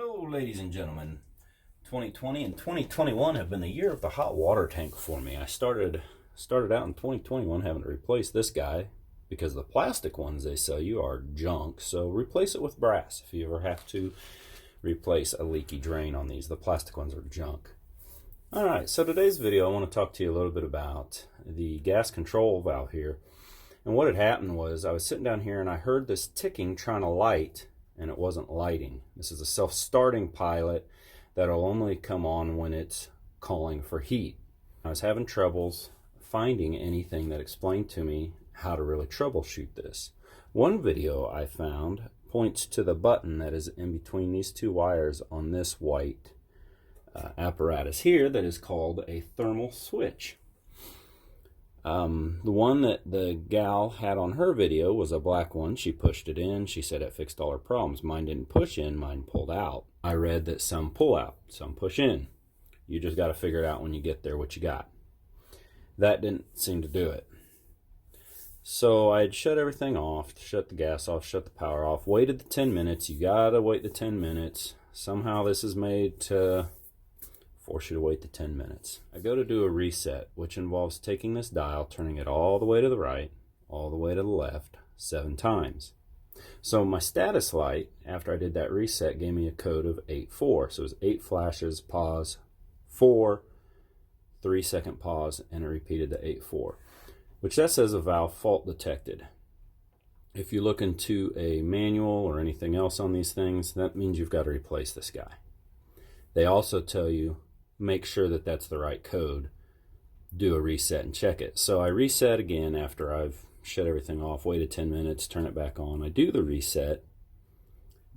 Hello, ladies and gentlemen. 2020 and 2021 have been the year of the hot water tank for me. I started out in 2021 having to replace this guy because the plastic ones they sell you are junk. So replace it with brass if you ever have to replace a leaky drain on these. The plastic ones are junk. Alright, so today's video I want to talk to you a little bit about the gas control valve here. And what had happened was I was sitting down here and I heard this ticking trying to light, and it wasn't lighting. This is a self-starting pilot that'll only come on when it's calling for heat. I was having troubles finding anything that explained to me how to really troubleshoot this. One video I found points to the button that is in between these two wires on this white apparatus here that is called a thermal switch. The one that the gal had on her video was a black one. She pushed it in. She said it fixed all her problems. Mine didn't push in, mine pulled out. I read that some pull out, some push in. You just got to figure it out when you get there what you got. That didn't seem to do it. So I had shut everything off, shut the gas off, shut the power off, waited the 10 minutes. You got to wait the 10 minutes. Somehow this is made to force you to wait the 10 minutes. I go to do a reset, which involves taking this dial, turning it all the way to the right, all the way to the left, 7 times. So my status light, after I did that reset, gave me a code of 8-4. So it was 8 flashes, pause, 4, 3-second pause, and it repeated the 8-4, which that says a valve fault detected. If you look into a manual or anything else on these things, that means you've got to replace this guy. They also tell you make sure that that's the right code, do a reset and check it. So I reset again after I've shut everything off, waited 10 minutes, turn it back on. I do the reset.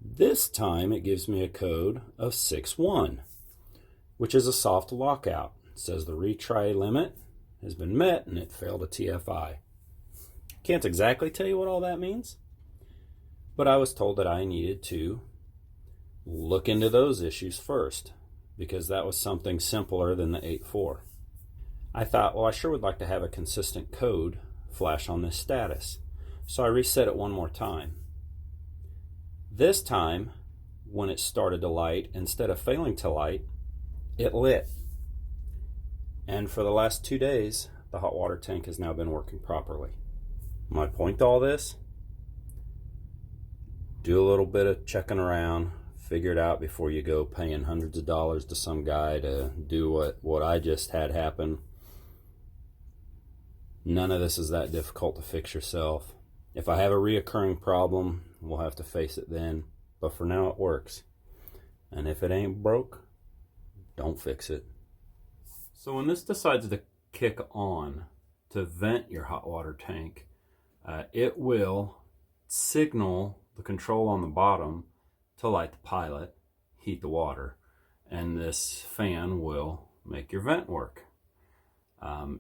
This time it gives me a code of 6-1, which is a soft lockout. It says the retry limit has been met and it failed a TFI. Can't exactly tell you what all that means, but I was told that I needed to look into those issues first, because that was something simpler than the 8-4. I thought, well, I sure would like to have a consistent code flash on this status. So I reset it one more time. This time, when it started to light, instead of failing to light, it lit. And for the last 2 days, the hot water tank has now been working properly. My point to all this, do a little bit of checking around, figure it out before you go paying hundreds of dollars to some guy to do what I just had happen. None of this is that difficult to fix yourself. If I have a reoccurring problem, we'll have to face it then. But for now, it works. And if it ain't broke, don't fix it. So when this decides to kick on to vent your hot water tank, it will signal the control on the bottom to light the pilot, heat the water, and this fan will make your vent work.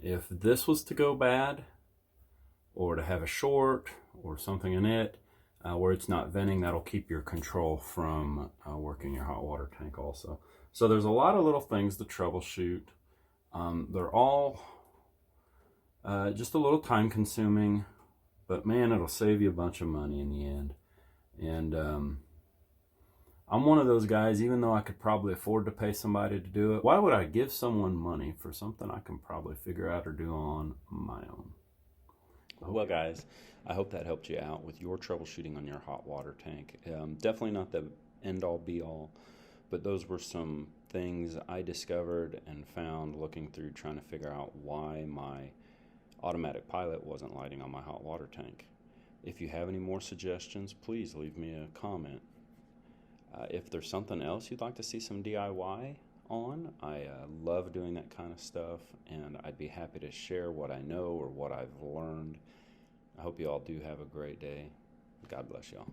If this was to go bad, or to have a short, or something in it, where it's not venting, that'll keep your control from working your hot water tank also. So there's a lot of little things to troubleshoot. They're all just a little time consuming, but man, it'll save you a bunch of money in the end. And I'm one of those guys, even though I could probably afford to pay somebody to do it, why would I give someone money for something I can probably figure out or do on my own? Well, guys, I hope that helped you out with your troubleshooting on your hot water tank. Definitely not the end-all be-all, but those were some things I discovered and found looking through trying to figure out why my automatic pilot wasn't lighting on my hot water tank. If you have any more suggestions, please leave me a comment. If there's something else you'd like to see some DIY on, I love doing that kind of stuff, and I'd be happy to share what I know or what I've learned. I hope you all do have a great day. God bless y'all.